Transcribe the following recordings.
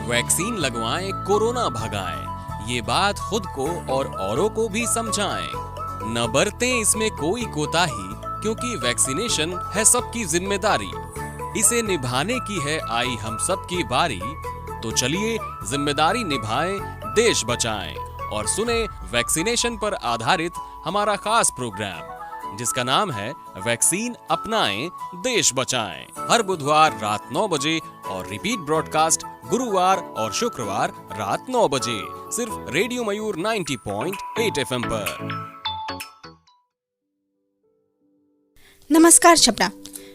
Vaccine लगवाएं, corona भगाएं। ये बात खुद को और औरों को भी समझाएं। न बरतें इसमें कोई कोताही, क्योंकि वैक्सीनेशन है सबकी जिम्मेदारी। इसे निभाने की है आई हम सबकी बारी। तो चलिए जिम्मेदारी निभाएं, देश बचाएं और सुने वैक्सीनेशन पर आधारित हमारा खास प्रोग्राम, जिसका नाम है वैक्सीन अपनाएं, देश बचाएं। हर बुधवार रात 9 बजे और रिपीट ब्रॉडकास्ट गुरुवार और शुक्रवार रात 9 बजे, सिर्फ रेडियो मयूर 90.8 FM पर। नमस्कार छपरा,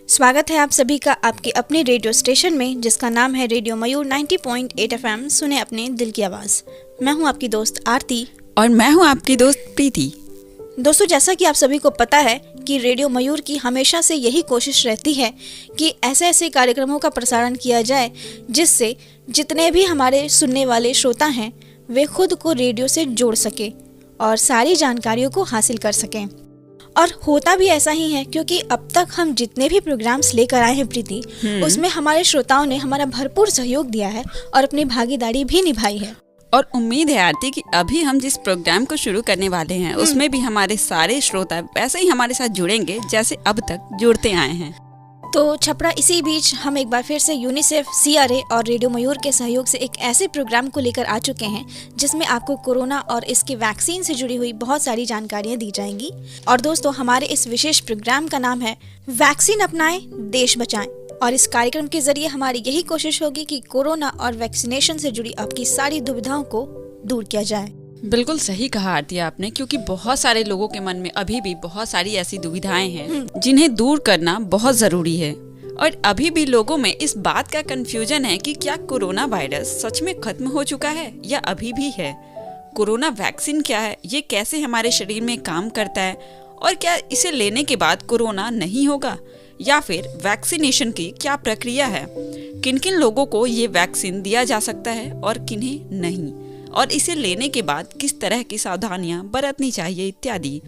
स्वागत है आप सभी का आपके अपने रेडियो स्टेशन में, जिसका नाम है रेडियो मयूर 90.8 FM। सुने अपने दिल की आवाज़। मैं हूं आपकी दोस्त आरती और मैं हूं आपकी दोस्त प्रीति। दोस्तों, जैसा कि आप सभी को पता है कि रेडियो मयूर की हमेशा से यही कोशिश रहती है कि ऐसे ऐसे कार्यक्रमों का प्रसारण किया जाए जिससे जितने भी हमारे सुनने वाले श्रोता हैं वे खुद को रेडियो से जोड़ सके और सारी जानकारियों को हासिल कर सकें। और होता भी ऐसा ही है, क्योंकि अब तक हम जितने भी प्रोग्राम्स लेकर आए हैं प्रीति, उसमें हमारे श्रोताओं ने हमारा भरपूर सहयोग दिया है और अपनी भागीदारी भी निभाई है। और उम्मीद है आरती कि अभी हम जिस प्रोग्राम को शुरू करने वाले हैं उसमें भी हमारे सारे श्रोता वैसे ही हमारे साथ जुड़ेंगे जैसे अब तक जुड़ते आए हैं। तो छपरा, इसी बीच हम एक बार फिर से यूनिसेफ, CRA और रेडियो मयूर के सहयोग से एक ऐसे प्रोग्राम को लेकर आ चुके हैं जिसमें आपको कोरोना और इसके वैक्सीन से जुड़ी हुई बहुत सारी जानकारियां दी जाएंगी। और दोस्तों, हमारे इस विशेष प्रोग्राम का नाम है वैक्सीन अपनाएं, देश बचाएं। और इस कार्यक्रम के जरिए हमारी यही कोशिश होगी कि कोरोना और वैक्सीनेशन से जुड़ी आपकी सारी दुविधाओं को दूर किया जाए। बिल्कुल सही कहा आरती आपने, क्योंकि बहुत सारे लोगों के मन में अभी भी बहुत सारी ऐसी दुविधाएं हैं जिन्हें दूर करना बहुत जरूरी है। और अभी भी लोगों में इस बात का कंफ्यूजन है कि क्या कोरोना वायरस सच में खत्म हो चुका है या अभी भी है। कोरोना वैक्सीन क्या है, ये कैसे हमारे शरीर में काम करता है, और क्या इसे लेने के बाद कोरोना नहीं होगा, या फिर वैक्सीनेशन की क्या प्रक्रिया है, किन किन लोगों को ये वैक्सीन दिया जा सकता है और किन्हें नहीं, और इसे लेने के बाद किस तरह की सावधानियां बरतनी चाहिए इत्यादि।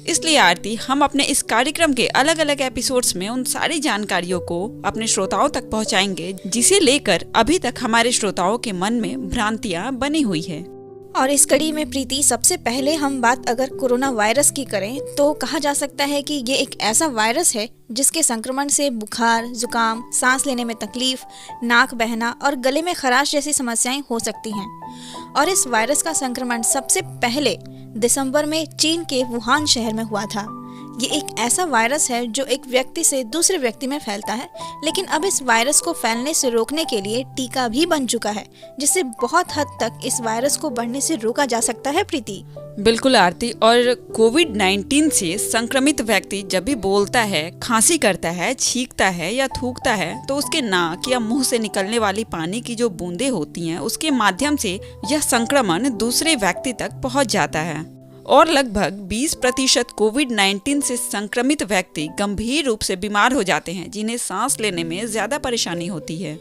इसलिए आरती, हम अपने इस कार्यक्रम के अलग अलग एपिसोड्स में उन सारी जानकारियों को अपने श्रोताओं तक पहुंचाएंगे, जिसे लेकर अभी तक हमारे श्रोताओं के मन में भ्रांतियां बनी हुई है। और इस कड़ी में प्रीति, सबसे पहले हम बात अगर कोरोना वायरस की करें तो कहा जा सकता है कि ये एक ऐसा वायरस है जिसके संक्रमण से बुखार, जुकाम, सांस लेने में तकलीफ, नाक बहना और गले में खराश जैसी समस्याएं हो सकती हैं। और इस वायरस का संक्रमण सबसे पहले दिसंबर में चीन के वुहान शहर में हुआ था। ये एक ऐसा वायरस है जो एक व्यक्ति से दूसरे व्यक्ति में फैलता है, लेकिन अब इस वायरस को फैलने से रोकने के लिए टीका भी बन चुका है, जिससे बहुत हद तक इस वायरस को बढ़ने से रोका जा सकता है प्रीति। बिल्कुल आरती, और कोविड-19 से संक्रमित व्यक्ति जब भी बोलता है, खांसी करता है, छींकता है या थूकता है, तो उसके नाक या मुंह से निकलने वाली पानी की जो बूंदें होती हैं, उसके माध्यम से यह संक्रमण दूसरे व्यक्ति तक पहुंच जाता है। और लगभग 20% कोविड-19 से संक्रमित व्यक्ति गंभीर रूप से बीमार हो जाते हैं, जिन्हें सांस लेने में ज्यादा परेशानी होती है।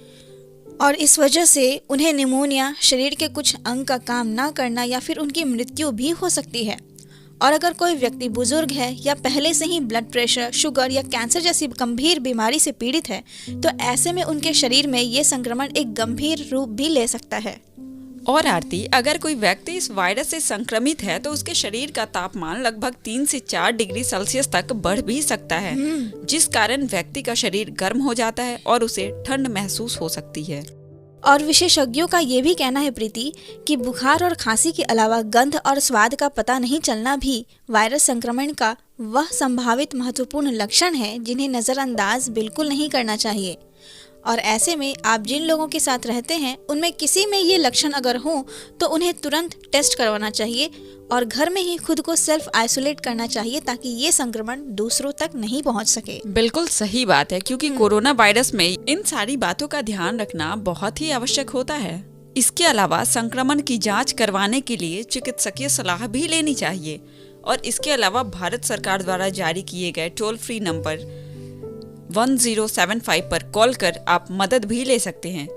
और इस वजह से उन्हें निमोनिया, शरीर के कुछ अंग का काम ना करना या फिर उनकी मृत्यु भी हो सकती है। और अगर कोई व्यक्ति बुजुर्ग है या पहले से ही ब्लड प्रेशर, शुगर या कैंसर जैसी गंभीर बीमारी से पीड़ित है, तो ऐसे में उनके शरीर में ये संक्रमण एक गंभीर रूप भी ले सकता है। और आरती, अगर कोई व्यक्ति इस वायरस से संक्रमित है तो उसके शरीर का तापमान लगभग 3 से 4 डिग्री सेल्सियस तक बढ़ भी सकता है, जिस कारण व्यक्ति का शरीर गर्म हो जाता है और उसे ठंड महसूस हो सकती है। और विशेषज्ञों का ये भी कहना है प्रीति कि बुखार और खांसी के अलावा गंध और स्वाद का पता नहीं चलना भी वायरस संक्रमण का वह संभावित महत्वपूर्ण लक्षण है जिन्हें नजरअंदाज बिल्कुल नहीं करना चाहिए। और ऐसे में आप जिन लोगों के साथ रहते हैं उनमें किसी में ये लक्षण अगर हो तो उन्हें तुरंत टेस्ट करवाना चाहिए और घर में ही खुद को सेल्फ आइसोलेट करना चाहिए, ताकि ये संक्रमण दूसरों तक नहीं पहुंच सके। बिल्कुल सही बात है, क्योंकि कोरोना वायरस में इन सारी बातों का ध्यान रखना बहुत ही आवश्यक होता है। इसके अलावा संक्रमण की जांच करवाने के लिए चिकित्सकीय सलाह भी लेनी चाहिए। और इसके अलावा भारत सरकार द्वारा जारी किए गए टोल फ्री नंबर 1075 पर कॉल कर आप मदद भी ले सकते हैं।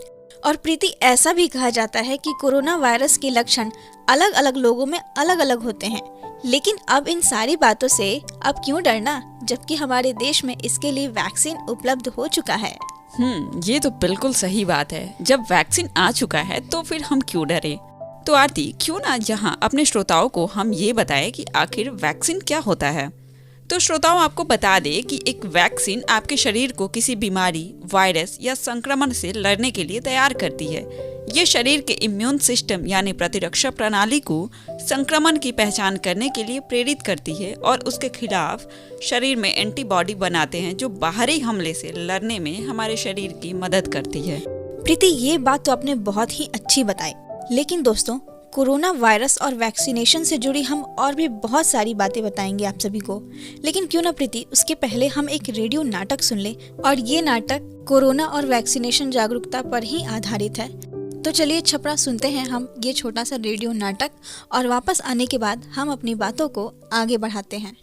और प्रीति, ऐसा भी कहा जाता है कि कोरोना वायरस के लक्षण अलग अलग लोगों में अलग अलग होते हैं, लेकिन अब इन सारी बातों से अब क्यों डरना, जबकि हमारे देश में इसके लिए वैक्सीन उपलब्ध हो चुका है। ये तो बिल्कुल सही बात है। जब वैक्सीन आ चुका है तो फिर हम क्यों डरे। तो आरती, क्यों ना यहाँ अपने श्रोताओं को हम ये बताएं कि आखिर वैक्सीन क्या होता है। तो श्रोताओं, आपको बता दे कि एक वैक्सीन आपके शरीर को किसी बीमारी, वायरस या संक्रमण से लड़ने के लिए तैयार करती है। ये शरीर के इम्यून सिस्टम यानी प्रतिरक्षा प्रणाली को संक्रमण की पहचान करने के लिए प्रेरित करती है और उसके खिलाफ शरीर में एंटीबॉडी बनाते हैं जो बाहरी हमले से लड़ने में हमारे शरीर की मदद करती है। प्रीति, ये बात तो आपने बहुत ही अच्छी बताई। लेकिन दोस्तों, कोरोना वायरस और वैक्सीनेशन से जुड़ी हम और भी बहुत सारी बातें बताएंगे आप सभी को। लेकिन क्यों ना प्रीति, उसके पहले हम एक रेडियो नाटक सुन ले, और ये नाटक कोरोना और वैक्सीनेशन जागरूकता पर ही आधारित है। तो चलिए छपरा, सुनते हैं हम ये छोटा सा रेडियो नाटक, और वापस आने के बाद हम अपनी बातों को आगे बढ़ाते हैं।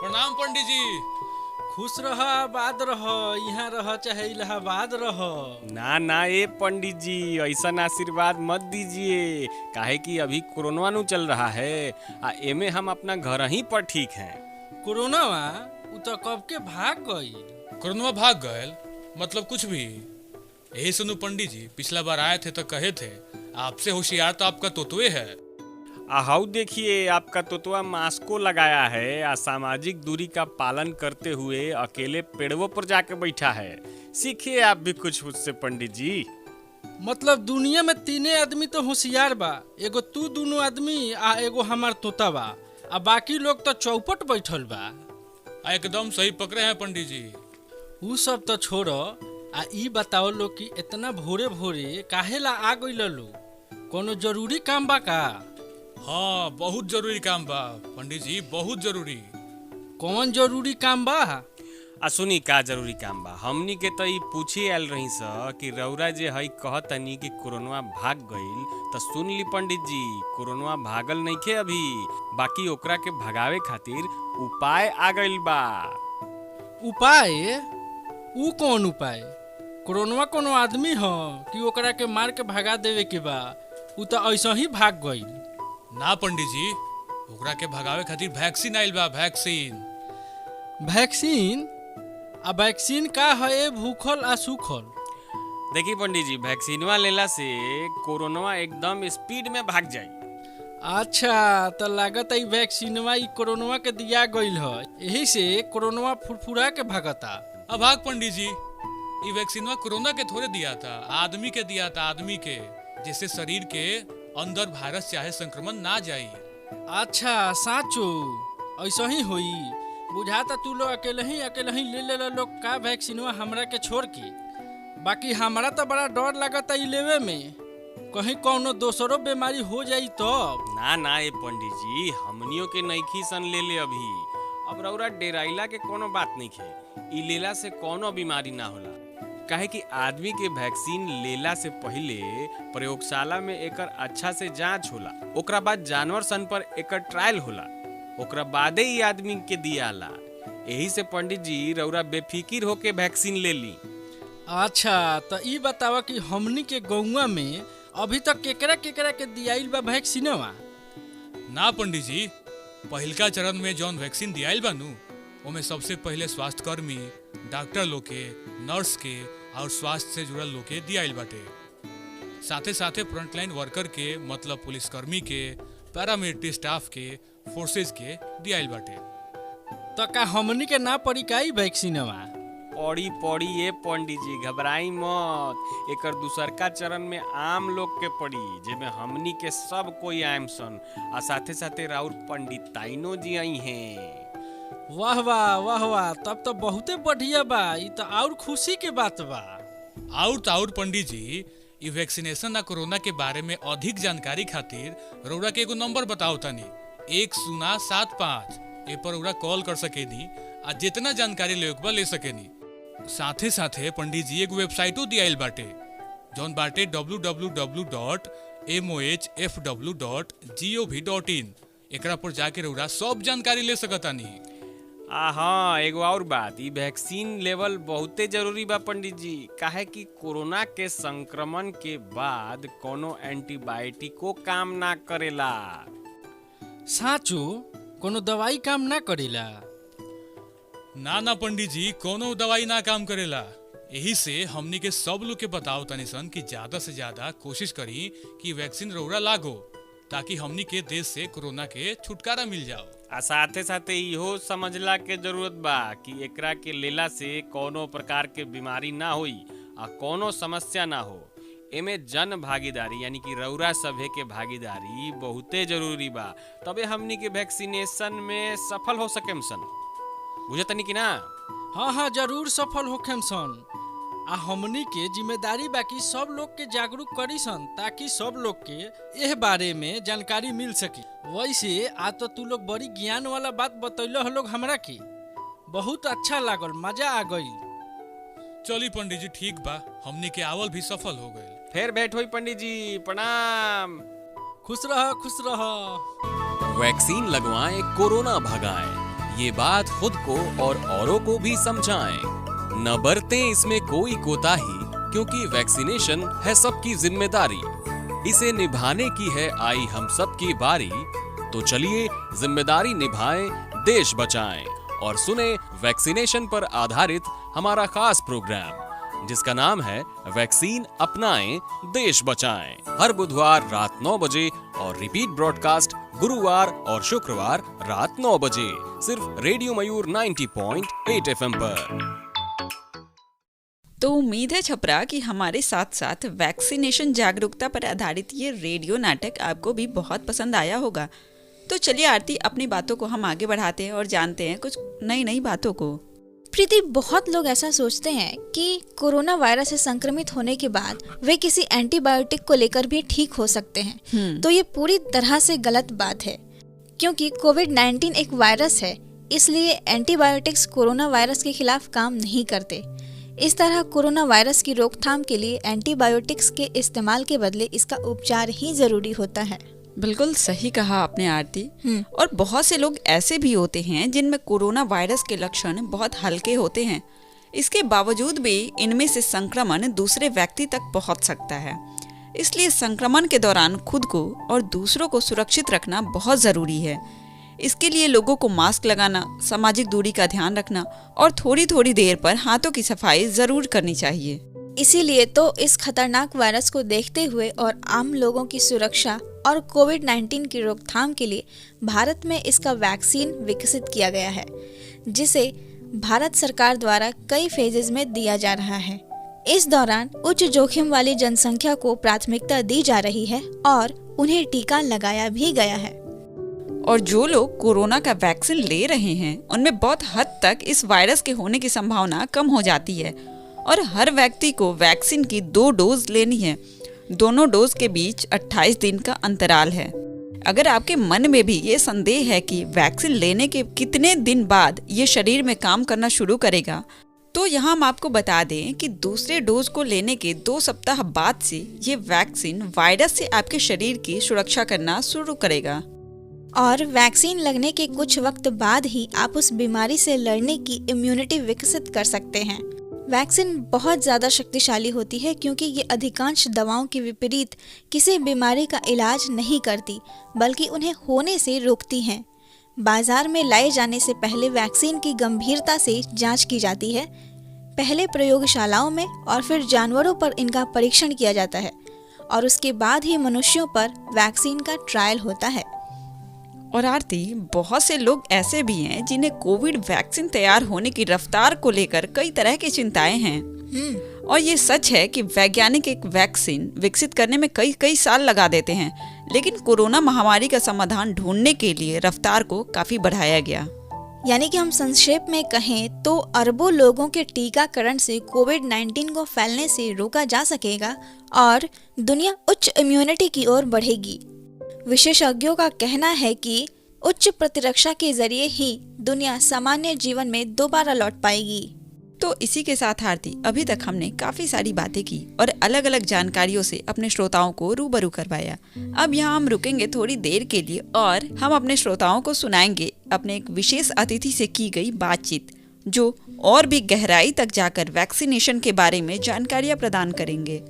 प्रणाम पंडित जी। खुश रह, आबाद रह, यहाँ रह चाहे इलाहाबाद रह। ना ना ए पंडित जी, ऐसा आशीर्वाद मत दीजिए, काहे कि अभी कोरोना नु चल रहा है आ एमे हम अपना घर ही पर ठीक हैं। कोरोना उ तो कब के भाग गई। कोरोना भाग गए मतलब कुछ भी। यही सुनो पंडित जी, पिछला बार आए थे तो कहे थे आपसे होशियार तो आपका तोतवे है। हाउ देखिए, आपका तोतवा मास्को लगाया है आ सामाजिक दूरी का पालन करते हुए अकेले पेड़ों पर जाके बैठा है। सीखिए आप भी कुछ उससे पंडित जी। मतलब दुनिया में तीने आदमी तो होशियार बा, एगो तू दोनों आदमी आ एगो हमार तोता बा, आ बाकी लोग तो चौपट बैठल बा। एकदम सही पकड़े हैं पंडित जी। उ सब तो छोड़ो, आ ई बताओ लो कि इतना भोरे भोरे काहे ला आ गई लो? कोनो जरूरी काम बा का? हाँ, बहुत जरूरी काम बा पंडित जी, बहुत जरूरी। कौन जरूरी काम बा? सुनी का जरूरी काम बा। हमनी के तो ई पूछे आयल रही स कि रौरा जे हई कहतनी कि कोरोना भाग गईल, तो सुन ली पंडित जी, कोरोना भागल नइखे अभी, बाकी ओकरा के भगावे खातिर उपाय आ गईल बा। उपाय? उ कौन उपाय? कोरोना कोनो आदमी हो कि ओकरा के मार के भगा देवे के बा? उ तो ऐसा ही भाग गईल। ना पंडित जी, ओकरा के भगावे खातिर वैक्सीन आइल बा। वैक्सीन? वैक्सीन? आ वैक्सीन का है भूखल आ सूखल? देखिए पंडित जी, वैक्सीनवा लेला से कोरोना एकदम स्पीड में भाग जाई। अच्छा, तो लागत है वैक्सीनवा ई कोरोना के दिया गईल है, यही से कोरोना फुरफुरा के भागता। अब भाग पंडित जी, ये वैक्सीन कोरोना के थोड़े दिया था, आदमी के दिया था, आदमी के, जिससे शरीर के अंदर वायरस चाहे संक्रमण ना जाई। अच्छा साचो ऐसा ही हुई। बुझाता तू लोग अकेले ही ले लोग का वैक्सीनवा हमरा के छोड़ के। बाकी हमारा तो बड़ा डर लगता ई लेवे में, कहीं कौनो दोसरो बीमारी हो जाई तो। ना ना ए पंडित जी, हमनियों के नईखी सन ले ले अभी। अब रौरा डेराइला के कोनो बात नहीं है, ई लेला से कोनो बीमारी ना होला। काहे कि आदमी के वैक्सीन लेला से पहले प्रयोगशाला में एकर अच्छा से जांच होला, ओकरा बाद जानवर सन पर एकर ट्रायल होला, ओकरा बादे ही आदमी के दियाला। यही से पंडित जी रौरा बेफिकिर होके वैक्सीन ले ली। अच्छा, तो ई बतावा कि हमनी के गौवा में अभी तक केकरा के दियाइल बा वैक्सीनवा? ना पंडित जी, पहिलका चरण में जौन वैक्सीन दियाइल बा नु, ओमे सबसे पहले स्वास्थ्य कर्मी, डॉक्टर लोग के, नर्स के और स्वास्थ्य से जुड़ल लोग के दियाइल बाटे। साथे साथे फ्रंटलाइन वर्कर के मतलब पुलिसकर्मी के, पैरामिलिट्री स्टाफ के, फोर्सेज के दियाइल बाटे। तो का हमनी के ना पड़ी का ई वैक्सीनवा? पड़ी ये पंडित जी, घबराई मत। एकर दूसरका चरण में आम लोग के पड़ी, जेमे हमनी के सब कोई आम सन, आ साथे साथे राउर पंडित ताइनो जी आई हैं। वाह वाह वाह वाह, तब तो बहुते बढ़िया बा। ई तो और खुशी के बात बा। और पंडित जी, ई वैक्सीनेशन आ कोरोना के बारे में अधिक जानकारी खातिर रउरा के एगो नंबर बताओ तनी, 1075। ए पर रउरा कॉल कर सकेनी आ जितना जानकारी लेके बा ले सकेनी। साथे साथे पंडित जी एगो वेबसाइटो दियाइल बाटे, जौन बाटे www.mohfw.gov.in। एकरा पर जाके रउरा सब जानकारी ले सकतानी। हाँ, एगो और बात, ई वैक्सीन लेवल बहुते जरूरी बा पंडित जी, काहे कि कोरोना के संक्रमण के बाद कोनो एंटीबायोटिको काम ना करेला। साचो कोनो दवाई काम ना करेला? ना पंडित जी, कोनो दवाई ना काम करेला। यही से हमनी के सब लोग के बताओ तनी सन कि ज्यादा से ज्यादा कोशिश करी कि वैक्सीन रौरा लागो, ताकि हमनी के देश से कोरोना के छुटकारा मिल जाओ। आ साथे साथे इहो समझला के जरूरत बा कि एकरा के लेला से कोनो प्रकार के बीमारी ना होई आ कोनो समस्या ना हो। एमे जन भागीदारी यानी कि रौरा सभे के भागीदारी बहुते जरूरी बा, तबे हमनी के वैक्सीनेशन में सफल हो सकेम सन। बुझतनी कि ना? हाँ, जरूर सफल होखेम सन। आ हमनी के जिम्मेदारी बाकी सब लोग के जागरूक करी सन, ताकि सब लोग के एह बारे में जानकारी मिल सके। वैसे आ तो तू लोग बड़ी ज्ञान वाला बात बतैलो हो लोग हमरा के, बहुत अच्छा लागल, मजा आ गई। चली पंडित जी, ठीक बा, हमनी के आवल भी सफल हो गए। फिर भेंट हुई पंडित जी, प्रणाम। खुश रह। वैक्सीन लगवाएं, कोरोना भगाएं, ये बात खुद को और औरों को भी समझाएं। न बरतें इसमें कोई कोताही, क्योंकि वैक्सीनेशन है सबकी जिम्मेदारी। इसे निभाने की है आई हम सब की बारी। तो चलिए जिम्मेदारी निभाएं, देश बचाएं और सुने वैक्सीनेशन पर आधारित हमारा खास प्रोग्राम, जिसका नाम है वैक्सीन अपनाएं, देश बचाएं। हर बुधवार रात 9 बजे और रिपीट ब्रॉडकास्ट गुरुवार और शुक्रवार रात 9 बजे, सिर्फ रेडियो मयूर 90.8 FM पर। तो उम्मीद है छपरा कि हमारे साथ साथ वैक्सीनेशन जागरूकता पर आधारित ये रेडियो नाटक आपको भी बहुत पसंद आया होगा। तो चलिए आरती, अपनी बातों को हम आगे बढ़ाते हैं और जानते हैं कुछ नई बातों को। प्रीति, बहुत लोग ऐसा सोचते हैं कि कोरोना वायरस से संक्रमित होने के बाद वे किसी एंटीबायोटिक को लेकर भी ठीक हो सकते हैं। तो ये पूरी तरह से गलत बात है, क्योंकि कोविड-19 एक वायरस है, इसलिए एंटीबायोटिक्स कोरोना वायरस के खिलाफ काम नहीं करते। इस तरह कोरोना वायरस की रोकथाम के लिए एंटीबायोटिक्स के इस्तेमाल के बदले इसका उपचार ही जरूरी होता है। बिल्कुल सही कहा आपने आरती। और बहुत से लोग ऐसे भी होते हैं जिनमें कोरोना वायरस के लक्षण बहुत हल्के होते हैं। इसके बावजूद भी इनमें से संक्रमण दूसरे व्यक्ति तक पहुंच सकता है। इसलिए संक्रमण के दौरान खुद को और दूसरों को सुरक्षित रखना बहुत जरूरी है। इसके लिए लोगों को मास्क लगाना, सामाजिक दूरी का ध्यान रखना और थोड़ी थोड़ी देर पर हाथों की सफाई जरूर करनी चाहिए। इसीलिए तो इस खतरनाक वायरस को देखते हुए और आम लोगों की सुरक्षा और कोविड-19 की रोकथाम के लिए भारत में इसका वैक्सीन विकसित किया गया है, जिसे भारत सरकार द्वारा कई फेजेस में दिया जा रहा है। इस दौरान उच्च जोखिम वाली जनसंख्या को प्राथमिकता दी जा रही है और उन्हें टीका लगाया भी गया है। और जो लोग कोरोना का वैक्सीन ले रहे हैं उनमें बहुत हद तक इस वायरस के होने की संभावना कम हो जाती है। और हर व्यक्ति को वैक्सीन की 2 डोज लेनी है। दोनों डोज के बीच 28 दिन का अंतराल है। अगर आपके मन में भी ये संदेह है कि वैक्सीन लेने के कितने दिन बाद ये शरीर में काम करना शुरू करेगा, तो यहाँ हम आपको बता दें कि दूसरे डोज को लेने के 2 सप्ताह बाद से ये वैक्सीन वायरस से आपके शरीर की सुरक्षा करना शुरू करेगा। और वैक्सीन लगने के कुछ वक्त बाद ही आप उस बीमारी से लड़ने की इम्यूनिटी विकसित कर सकते हैं। वैक्सीन बहुत ज़्यादा शक्तिशाली होती है, क्योंकि ये अधिकांश दवाओं के विपरीत किसी बीमारी का इलाज नहीं करती, बल्कि उन्हें होने से रोकती हैं। बाजार में लाए जाने से पहले वैक्सीन की गंभीरता से जांच की जाती है। पहले प्रयोगशालाओं में और फिर जानवरों पर इनका परीक्षण किया जाता है और उसके बाद ही मनुष्यों पर वैक्सीन का ट्रायल होता है। और आरती, बहुत से लोग ऐसे भी हैं जिन्हें कोविड वैक्सीन तैयार होने की रफ्तार को लेकर कई तरह की चिंताएं हैं। और ये सच है कि वैज्ञानिक एक वैक्सीन विकसित करने में कई साल लगा देते हैं, लेकिन कोरोना महामारी का समाधान ढूंढने के लिए रफ्तार को काफी बढ़ाया गया। यानी कि हम संक्षेप में कहें तो अरबों लोगों के टीकाकरण से कोविड-19 को फैलने से रोका जा सकेगा और दुनिया उच्च इम्यूनिटी की ओर बढ़ेगी। विशेषज्ञों का कहना है कि उच्च प्रतिरक्षा के जरिए ही दुनिया सामान्य जीवन में दोबारा लौट पाएगी। तो इसी के साथ आरती, अभी तक हमने काफी सारी बातें की और अलग अलग जानकारियों से अपने श्रोताओं को रूबरू करवाया। अब यहाँ हम रुकेंगे थोड़ी देर के लिए और हम अपने श्रोताओं को सुनाएंगे अपने एक विशेष अतिथि से की गई बातचीत, जो और भी गहराई तक जाकर वैक्सीनेशन के बारे में जानकारियाँ प्रदान करेंगे।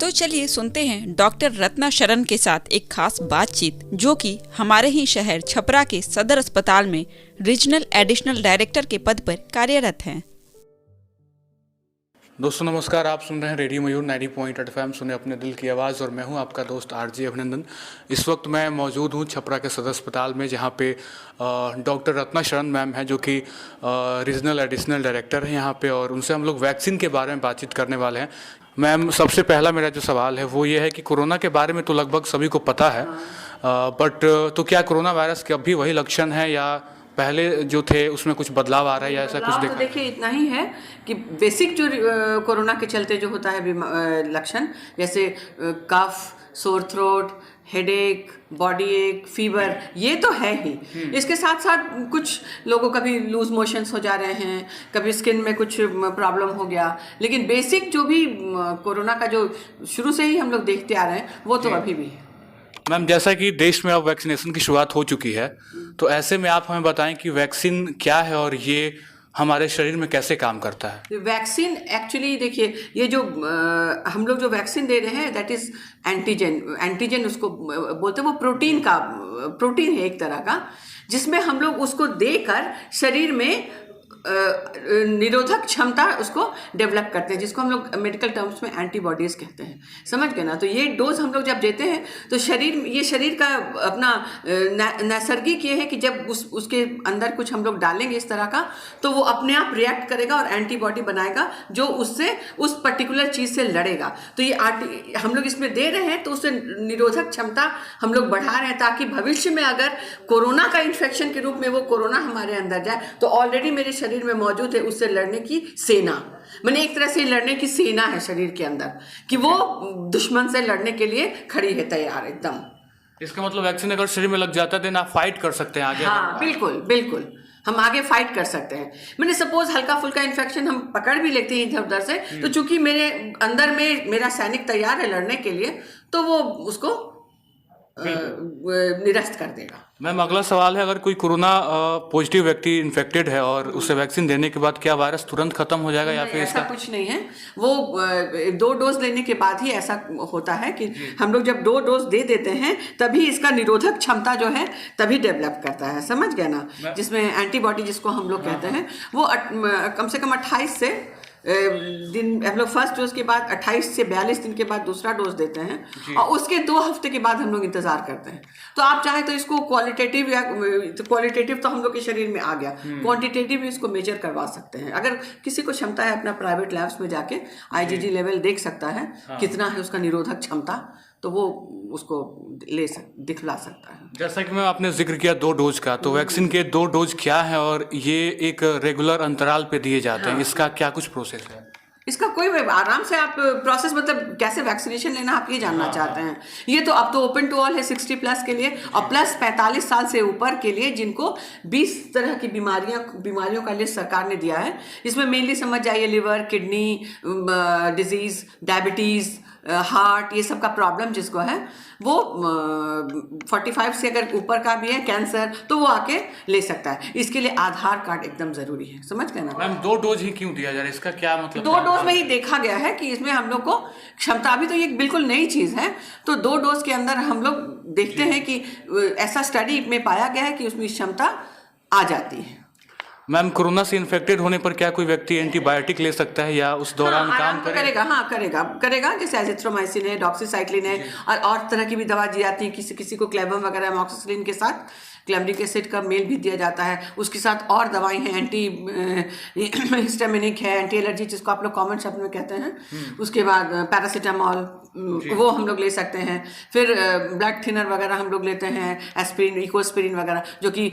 तो चलिए सुनते हैं डॉक्टर रत्ना शरण के साथ एक खास बातचीत, जो कि हमारे ही शहर छपरा के सदर अस्पताल में रीजनल एडिशनल डायरेक्टर के पद पर कार्यरत हैं। दोस्तों नमस्कार, आप सुन रहे हैं रेडियो मयूर 90.8 FM, सुने अपने दिल की आवाज़, और मैं हूं आपका दोस्त आरजे अभिनंदन। इस वक्त मैं मौजूद हूं छपरा के सदर अस्पताल में, जहां पे डॉक्टर रत्ना शरण मैम है, जो कि रीजनल एडिशनल डायरेक्टर हैं यहाँ पे, और उनसे हम लोग वैक्सीन के बारे में बातचीत करने वाले हैं। मैम, सबसे पहला मेरा जो सवाल है वो ये है कि कोरोना के बारे में तो लगभग सभी को पता है, बट तो क्या कोरोना वायरस के अब भी वही लक्षण है या पहले जो थे उसमें कुछ बदलाव आ रहा है या ऐसा कुछ देखा? देखिए, इतना ही है कि बेसिक जो कोरोना के चलते जो होता है लक्षण, जैसे कफ, सोर थ्रोट, हेडेक, बॉडी एक, फीवर, ये तो है ही। इसके साथ साथ कुछ लोगों का भी लूज मोशंस हो जा रहे हैं, कभी स्किन में कुछ प्रॉब्लम हो गया, लेकिन बेसिक जो भी कोरोना का जो शुरू से ही हम लोग देखते आ रहे हैं वो तो अभी भी है। मैम, जैसा कि देश में अब वैक्सीनेशन की शुरुआत हो चुकी है, तो ऐसे में आप हमें बताएं कि वैक्सीन क्या है और ये हमारे शरीर में कैसे काम करता है? वैक्सीन एक्चुअली देखिए, ये जो हम लोग जो वैक्सीन दे रहे हैं दैट इज एंटीजन उसको बोलते हैं। वो प्रोटीन है एक तरह का, जिसमें हम लोग उसको देकर शरीर में निरोधक क्षमता उसको डेवलप करते हैं, जिसको हम लोग मेडिकल टर्म्स में एंटीबॉडीज कहते हैं। समझ गए ना? तो ये डोज हम लोग जब देते हैं तो शरीर का अपना नैसर्गिक ये है कि जब उसके अंदर कुछ हम लोग डालेंगे इस तरह का, तो वो अपने आप रिएक्ट करेगा और एंटीबॉडी बनाएगा जो उससे उस पर्टिकुलर चीज़ से लड़ेगा। तो ये हम लोग इसमें दे रहे हैं, तो उससे निरोधक क्षमता हम लोग बढ़ा रहे हैं, ताकि भविष्य में अगर कोरोना का इन्फेक्शन के रूप में वो कोरोना हमारे अंदर जाए तो ऑलरेडी मेरे शरीर में मौजूद है उससे लड़ने की सेना। मैंने एक तरह से लड़ने की सेना है शरीर के अंदर, कि वो दुश्मन से लड़ने के लिए खड़ी है, तैयार एकदम। इसका मतलब वैक्सीन अगर शरीर में लग जाता है तो आप फाइट कर सकते हैं आगे? हाँ, बिल्कुल हम आगे फाइट कर सकते हैं। मैंने सपोज हल्का फुल्का इन्फेक्शन हम पकड़ भी लेते हैं इधर उधर से, तो चूंकि मेरे अंदर में मेरा सैनिक तैयार है लड़ने के लिए, तो वो उसको निरस्त कर देगा। मैम, अगला सवाल है, अगर कोई कोरोना पॉजिटिव व्यक्ति इन्फेक्टेड है और उसे वैक्सीन देने के बाद क्या वायरस तुरंत खत्म हो जाएगा या फिर ऐसा कुछ नहीं है। वो 2 डोज लेने के बाद ही ऐसा होता है कि हम लोग जब 2 डोज दे देते हैं तभी इसका निरोधक क्षमता जो है तभी डेवलप करता है। समझ गए ना? जिसमें एंटीबॉडी जिसको हम लोग कहते हैं, वो कम से कम 28 से दिन हम लोग फर्स्ट डोज के बाद 28 से 42 दिन के बाद दूसरा डोज देते हैं, और उसके 2 हफ्ते के बाद हम लोग इंतजार करते हैं। तो आप चाहे तो इसको क्वालिटेटिव तो हम लोग के शरीर में आ गया, क्वांटिटेटिव भी इसको मेजर करवा सकते हैं। अगर किसी को क्षमता है, अपना प्राइवेट लैब्स में जाके IgG लेवल देख सकता है कितना है उसका निरोधक क्षमता, तो वो उसको दिखला सकता है। जैसा कि मैं आपने जिक्र किया 2 डोज का, तो वैक्सीन के 2 डोज क्या है और ये एक रेगुलर अंतराल पे दिए जाते हैं, इसका क्या कुछ प्रोसेस है? इसका कोई आराम से आप प्रोसेस, मतलब कैसे वैक्सीनेशन लेना आप ये जानना चाहते हैं? ये तो अब तो ओपन टू ऑल है 60+ के लिए, और प्लस 45 साल से ऊपर के लिए, जिनको 20 तरह की बीमारियों का लिस्ट सरकार ने दिया है। इसमें मेनली समझ जाइए liver, kidney disease, diabetes, heart, ये सब का प्रॉब्लम जिसको है वो 45 से अगर ऊपर का भी है, कैंसर, तो वो आके ले सकता है। इसके लिए आधार कार्ड एकदम जरूरी है। समझ गए ना? मैम, 2 डोज ही क्यों दिया जा रहा है, इसका क्या मतलब? 2 डोज में ही देखा गया है कि इसमें हम लोग को क्षमता, अभी तो ये बिल्कुल नई चीज है, तो 2 डोज के अंदर हम लोग देखते हैं कि ऐसा स्टडी में पाया गया है कि उसमें क्षमता आ जाती है। मैम, कोरोना से इन्फेक्टेड होने पर क्या कोई व्यक्ति एंटीबायोटिक ले सकता है या उस दौरान काम करेगा? हाँ, करेगा। जैसे एजिथ्रोमाइसिन है, डॉक्सीसाइक्लिन है, और तरह की भी दवा दी जाती है। किसी को क्लेबम वगैरह अमॉक्सिसिलिन के साथ क्लैम्ब्रिक एसिड का मेल भी दिया जाता है। उसके साथ और दवाई हैं, एंटी हिस्टामिनिक है, एंटी एलर्जी जिसको आप लोग कॉमन शब्द में कहते हैं। उसके बाद पैरासीटामॉल, वो हम लोग ले सकते हैं। फिर ब्लड थिनर वगैरह हम लोग लेते हैं, एस्पिरिन, इकोस्पिरिन वगैरह, जो कि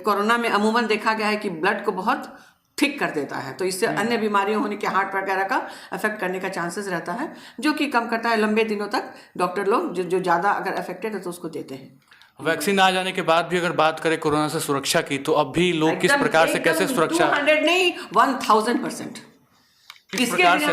कोरोना में अमूमन देखा गया है कि ब्लड को बहुत थिक कर देता है, तो इससे अन्य बीमारियों होने के, हार्ट वगैरह का अफेक्ट करने का चांसेस रहता है, जो कि कम करता है लंबे दिनों तक। डॉक्टर लोग जो ज़्यादा अगर अफेक्टेड है तो उसको देते हैं। वैक्सीन आ जाने के बाद भी अगर बात करें कोरोना से सुरक्षा की, तो अब भी लोग किस प्रकार से, कैसे सुरक्षा? 200 नहीं, 1000%। किस प्रकार से?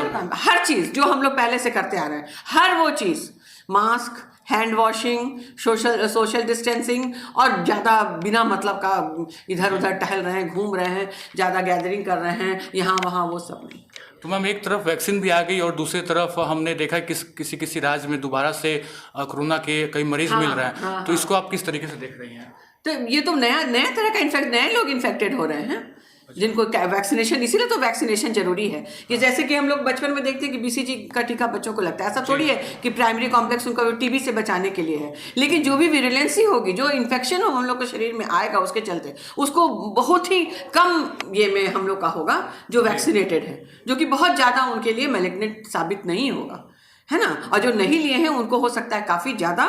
हर चीज जो हम लोग पहले से करते आ रहे हैं, हर वो चीज, mask, hand washing, social distancing, और ज़्यादा बिना मतलब का इधर उधर टहल रहे हैं, घूम रहे हैं, ज़्यादा गैदरिंग कर रहे हैं यहाँ वहाँ, वो सब नहीं। तो मैम एक तरफ वैक्सीन भी आ गई और दूसरी तरफ हमने देखा किसी किसी राज्य में दोबारा से कोरोना के कई मरीज मिल रहे हैं, तो इसको आप किस तरीके से देख रही हैं? तो ये तो नया तरह का इन्फेक्ट, नए लोग इन्फेक्टेड हो रहे हैं जिनको वैक्सीनेशन, इसीलिए तो वैक्सीनेशन जरूरी है। कि जैसे कि हम लोग बचपन में देखते हैं कि बीसीजी का टीका बच्चों को लगता है, ऐसा थोड़ी है कि प्राइमरी कॉम्प्लेक्स उनको टीबी से बचाने के लिए है, लेकिन जो भी विरुलेंसी होगी, जो इन्फेक्शन हो हम लोग के शरीर में आएगा उसके चलते, उसको बहुत ही कम ये में हम लोग का होगा जो वैक्सीनेटेड है, जो कि बहुत ज़्यादा उनके लिए मैलिग्नेंट साबित नहीं होगा, है ना। और जो नहीं लिए हैं उनको हो सकता है काफ़ी ज़्यादा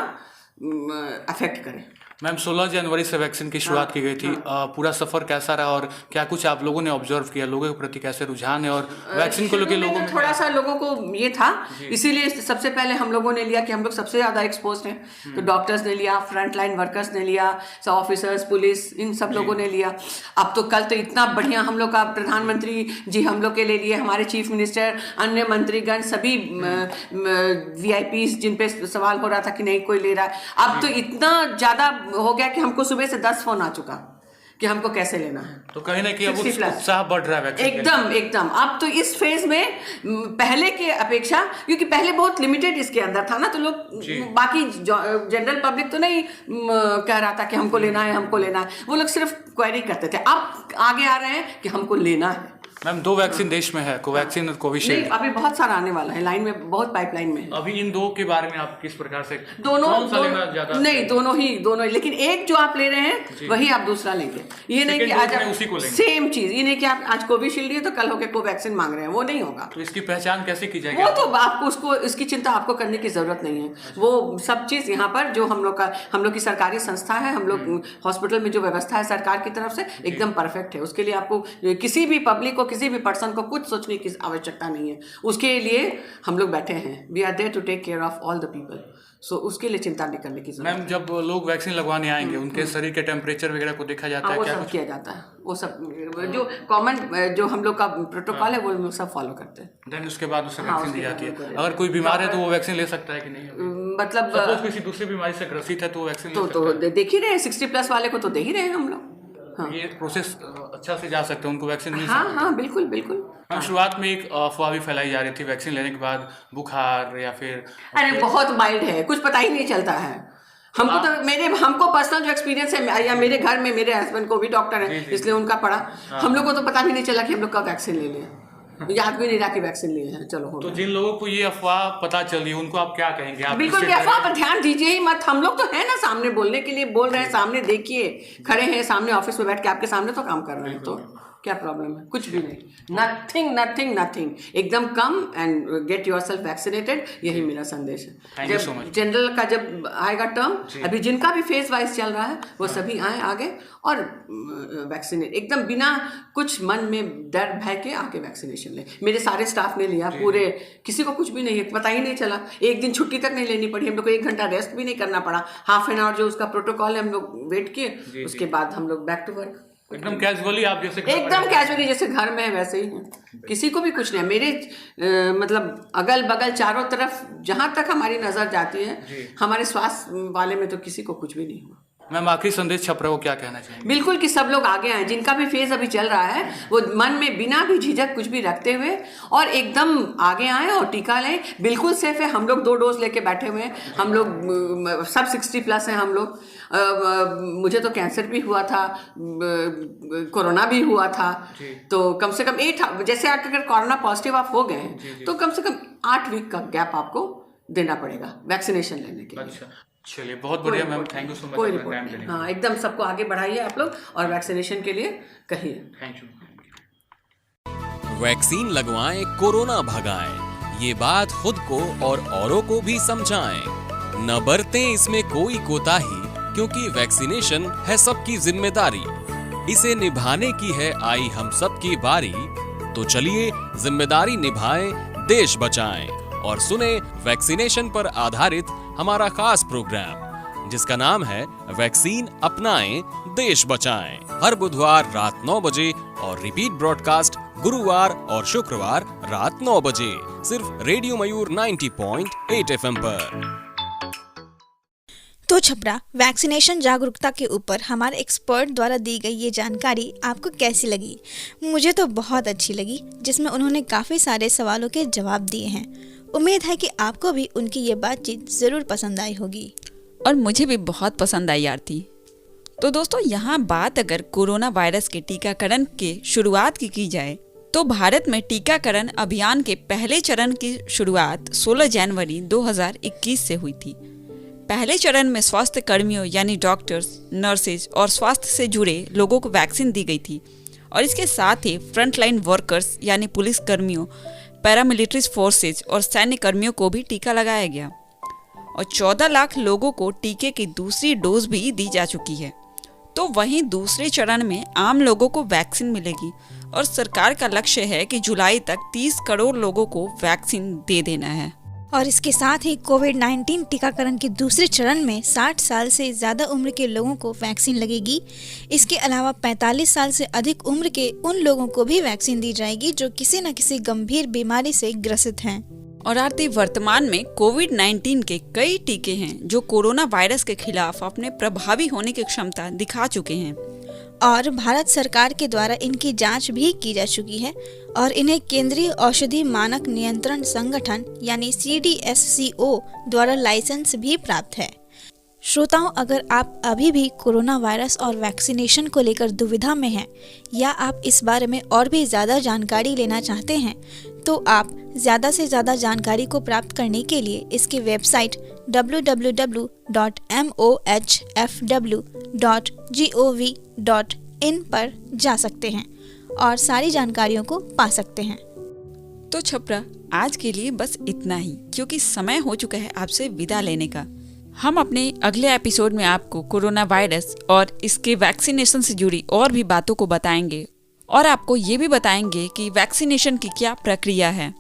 अफेक्ट करे। मैम 16 जनवरी से वैक्सीन की शुरुआत की गई थी, पूरा सफर कैसा रहा और क्या कुछ आप लोगों ने ऑब्जर्व किया, लोगों के प्रति कैसे रुझान है और वैक्सीन को लेकर लोगों में थोड़ा सा लोगों को ये था, इसीलिए सबसे पहले हम लोगों ने लिया कि हम लोग सबसे ज़्यादा एक्सपोज हैं, तो डॉक्टर्स ने लिया, फ्रंट लाइन वर्कर्स ने लिया, सब ऑफिसर्स, पुलिस, इन सब लोगों ने लिया। अब तो कल तो इतना बढ़िया हम लोग का प्रधानमंत्री जी हम लोग के लिए लिए, हमारे चीफ मिनिस्टर, अन्य मंत्रीगण, सभी VIPs जिन पे सवाल हो रहा था कि नहीं कोई ले रहा है, अब तो इतना ज़्यादा हो गया कि हमको सुबह से 10 फोन आ चुका कि हमको कैसे लेना है। तो कहीं ना कहीं अब उत्साह बढ़ रहा है एकदम। अब तो इस फेज में पहले के अपेक्षा, क्योंकि पहले बहुत लिमिटेड इसके अंदर था ना, तो लोग बाकी जनरल पब्लिक तो नहीं कह रहा था कि हमको लेना है, वो लोग सिर्फ क्वेरी करते थे। अब आगे आ रहे हैं कि हमको लेना है। मैम 2 वैक्सीन देश में है, कोवैक्सीन और कोविशील्ड। अभी बहुत सारा आने वाला है, लाइन में, बहुत पाइपलाइन में है। अभी इन 2 के बारे में आप किस प्रकार से, दोनों ज्यादा? नहीं, दोनों ही, लेकिन एक जो आप ले रहे हैं वही आप दूसरा लेंगे। ये नहीं कि आज आप सेम चीज, ये नहीं कि आप आज कोविशील्ड लिए तो कल होके कोवैक्सीन मांग रहे हैं, वो नहीं होगा। तो इसकी पहचान कैसे की जाएगी? वो तो आपको इसकी चिंता आपको करने की जरूरत नहीं है। वो सब चीज यहाँ पर जो हम लोग की सरकारी संस्था है, हम लोग हॉस्पिटल में जो व्यवस्था है सरकार की तरफ से एकदम परफेक्ट है। उसके लिए आपको किसी भी पब्लिक को, किसी भी पर्सन को कुछ सोचने की आवश्यकता नहीं है। उसके लिए हम लोग बैठे हैं, we are there to take care of all the people, so उसके लिए चिंता नहीं करने की जरूरत। मैम जब लोग वैक्सीन लगवाने आएंगे उनके शरीर के टेम्परेचर वगैरह को देखा जाता है? वो सब किया जाता है, वो सब जो कॉमन जो हम लोग का प्रोटोकॉल है वो हम सब फॉलो करते हैं। देन उसके बाद उसे वैक्सीन दी जाती है। अगर कोई बीमार है तो वो वैक्सीन ले सकता है कि नहीं? मतलब सपोज किसी दूसरी बीमारी से ग्रसित है तो वैक्सीन तो देख ही रहे हैं, 60+ वाले को तो दे ही रहे हैं हम लोग। हाँ। ये प्रोसेस अच्छा से जा सकते हैं, उनको वैक्सीन मिल सकती है? हाँ, बिल्कुल। हम शुरुआत में एक अफवाह भी फैलाई जा रही थी वैक्सीन लेने के बाद बुखार या फिर, अरे बहुत माइल्ड है, कुछ पता ही नहीं चलता है हमको। तो हमको पर्सनल जो एक्सपीरियंस है, या मेरे घर में मेरे हस्बैंड को भी डॉक्टर है इसलिए उनका पड़ा, हम लोग को तो पता भी नहीं चला कि हम लोग का वैक्सीन ले लिया, याद भी नहीं रहा कि वैक्सीन लिए हैं। चलो तो जिन लोगों को ये अफवाह पता चली उनको आप क्या कहेंगे? आप बिल्कुल भी अफवाह पर ध्यान दीजिए ही मत। हम लोग तो है ना सामने बोलने के लिए, बोल रहे हैं, सामने देखिए, खड़े हैं सामने ऑफिस में बैठ के आपके सामने तो काम कर रहे हैं, तो क्या प्रॉब्लम है? कुछ भी नहीं, नथिंग। एकदम come and get yourself vaccinated, यही मेरा संदेश है। जब जनरल का जब आएगा टर्म, अभी जिनका भी फेज वाइज चल रहा है वो सभी आए आगे और वैक्सीनेट, एकदम बिना कुछ मन में डर भय के आके वैक्सीनेशन ले। मेरे सारे स्टाफ ने लिया, पूरे, किसी को कुछ भी नहीं, पता ही नहीं चला, एक दिन छुट्टी तक नहीं लेनी पड़ी हम लोग को, 1 घंटा रेस्ट भी नहीं करना पड़ा, हाफ एन आवर जो उसका प्रोटोकॉल है हम लोग वेट किए, उसके बाद हम लोग बैक टू वर्क। एकदम कैजुअली आप जैसे, एकदम कैजुअली जैसे घर में है वैसे ही है, किसी को भी कुछ नहीं। मेरे मतलब अगल बगल चारों तरफ जहां तक हमारी नजर जाती है, हमारे स्वास्थ्य वाले में तो किसी को कुछ भी नहीं हुआ। मैम आखिरी संदेश छपरा को क्या कहना चाहिए? बिल्कुल कि सब लोग आगे आए, जिनका भी फेज अभी चल रहा है वो मन में बिना भी झिझक कुछ भी रखते हुए और एकदम आगे आए और टीका लें। बिल्कुल सेफ है, हम लोग 2 डोज लेके बैठे हुए हैं, हम लोग सब 60+ हैं हम लोग। मुझे तो कैंसर भी हुआ था, कोरोना भी हुआ था, तो कम से कम 8, जैसे आप अगर कोरोना पॉजिटिव आप हो गए हैं तो कम से कम 8 वीक का गैप आपको देना पड़ेगा वैक्सीनेशन लेने के लिए। अच्छा, चलिए बहुत बढ़िया ma'am, thank you so much. हाँ, एकदम सबको आगे बढ़ाइए आप लोग और वैक्सीनेशन के लिए कहिए। Thank you. वैक्सीन लगवाएं, कोरोना भगाएं, ये बात खुद को और औरों को भी समझाएं। न बरतें इसमें कोई कोताही, क्योंकि वैक्सीनेशन है सबकी जिम्मेदारी। इसे निभाने की है आई हम सबकी बारी। तो चलिए जिम्मेदारी निभाएं, देश बचाएं और सुने वैक्सीनेशन पर आधारित हमारा खास प्रोग्राम, जिसका नाम है वैक्सीन अपनाएं, देश बचाएं। हर बुधवार रात 9 बजे और रिपीट ब्रॉडकास्ट गुरुवार और शुक्रवार रात 9 बजे, सिर्फ रेडियो मयूर 90.8 FM पर। तो छपरा, वैक्सीनेशन जागरूकता के ऊपर हमारे एक्सपर्ट द्वारा दी गई ये जानकारी आपको कैसी लगी? मुझे तो बहुत अच्छी लगी, जिसमें उन्होंने काफ़ी सारे सवालों के जवाब दिए हैं। उम्मीद है कि आपको भी उनकी ये बातचीत ज़रूर पसंद आई होगी। और मुझे भी बहुत पसंद आई आरती। तो दोस्तों, यहाँ बात अगर कोरोना वायरस के टीकाकरण के शुरुआत की जाए तो भारत में टीकाकरण अभियान के पहले चरण की शुरुआत 16 जनवरी 2021 से हुई थी। पहले चरण में स्वास्थ्य कर्मियों यानी डॉक्टर्स, नर्सेज और स्वास्थ्य से जुड़े लोगों को वैक्सीन दी गई थी और इसके साथ ही फ्रंटलाइन वर्कर्स यानी पुलिस कर्मियों, पैरामिलिट्री फोर्सेज और सैन्य कर्मियों को भी टीका लगाया गया और 14 लाख लोगों को टीके की दूसरी डोज भी दी जा चुकी है। तो वहीं दूसरे चरण में आम लोगों को वैक्सीन मिलेगी और सरकार का लक्ष्य है कि जुलाई तक 30 करोड़ लोगों को वैक्सीन दे देना है। और इसके साथ ही कोविड-19 टीकाकरण के दूसरे चरण में 60 साल से ज़्यादा उम्र के लोगों को वैक्सीन लगेगी। इसके अलावा 45 साल से अधिक उम्र के उन लोगों को भी वैक्सीन दी जाएगी जो किसी न किसी गंभीर बीमारी से ग्रसित हैं। और आरती, वर्तमान में कोविड-19 के कई टीके हैं जो कोरोना वायरस के खिलाफ अपने प्रभावी होने की क्षमता दिखा चुके हैं और भारत सरकार के द्वारा इनकी जांच भी की जा चुकी है और इन्हें केंद्रीय औषधि मानक नियंत्रण संगठन यानी CDSCO द्वारा लाइसेंस भी प्राप्त है। श्रोताओं, अगर आप अभी भी कोरोना वायरस और वैक्सीनेशन को लेकर दुविधा में हैं या आप इस बारे में और भी ज़्यादा जानकारी लेना चाहते हैं तो आप ज़्यादा से ज़्यादा जानकारी को प्राप्त करने के लिए इसकी वेबसाइट www.mohfw.gov.in पर जा सकते हैं और सारी जानकारियों को पा सकते हैं। तो छपरा, आज के लिए बस इतना ही, क्योंकि समय हो चुका है आपसे विदा लेने का। हम अपने अगले एपिसोड में आपको कोरोना वायरस और इसके वैक्सीनेशन से जुड़ी और भी बातों को बताएंगे और आपको ये भी बताएंगे कि वैक्सीनेशन की क्या प्रक्रिया है।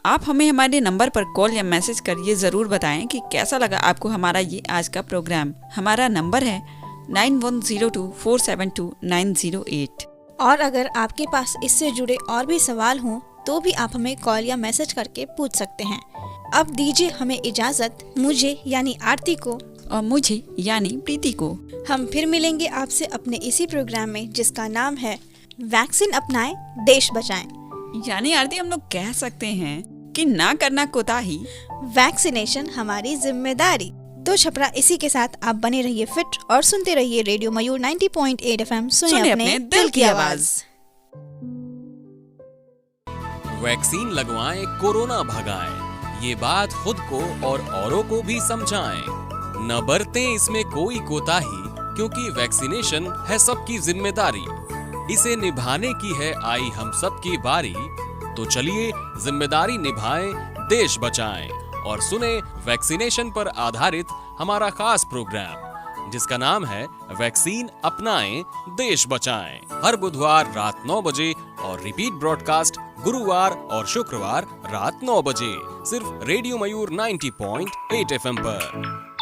आप हमें हमारे नंबर पर कॉल या मैसेज कर ये ज़रूर बताएं कि कैसा लगा आपको हमारा ये आज का प्रोग्राम। हमारा नंबर है 9102472908। और अगर आपके पास इससे जुड़े और भी सवाल हों तो भी आप हमें कॉल या मैसेज करके पूछ सकते हैं। अब दीजिए हमें इजाज़त, मुझे यानी आरती को और मुझे यानी प्रीति को। हम फिर मिलेंगे आपसे अपने इसी प्रोग्राम में जिसका नाम है वैक्सीन अपनाएं, देश बचाएं। यानी आरती, हम लोग कह सकते हैं कि ना करना कोताही, वैक्सीनेशन हमारी जिम्मेदारी। तो छपरा, इसी के साथ आप बने रहिए फिट और सुनते रहिए रेडियो मयूर 90.8 FM। सुनिए अपने दिल की आवाज। वैक्सीन लगवाएं, कोरोना भगाएं, ये बात खुद को और औरों को भी समझाएं। न बरतें इसमें कोई कोताही, क्योंकि वैक्सीनेशन है सबकी जिम्मेदारी। इसे निभाने की है आई हम सब की बारी। तो चलिए जिम्मेदारी निभाएं, देश बचाएं और सुने वैक्सीनेशन पर आधारित हमारा खास प्रोग्राम जिसका नाम है वैक्सीन अपनाएं, देश बचाएं। हर बुधवार रात 9 बजे और रिपीट ब्रॉडकास्ट गुरुवार और शुक्रवार रात 9 बजे, सिर्फ रेडियो मयूर 90.8 FM पर।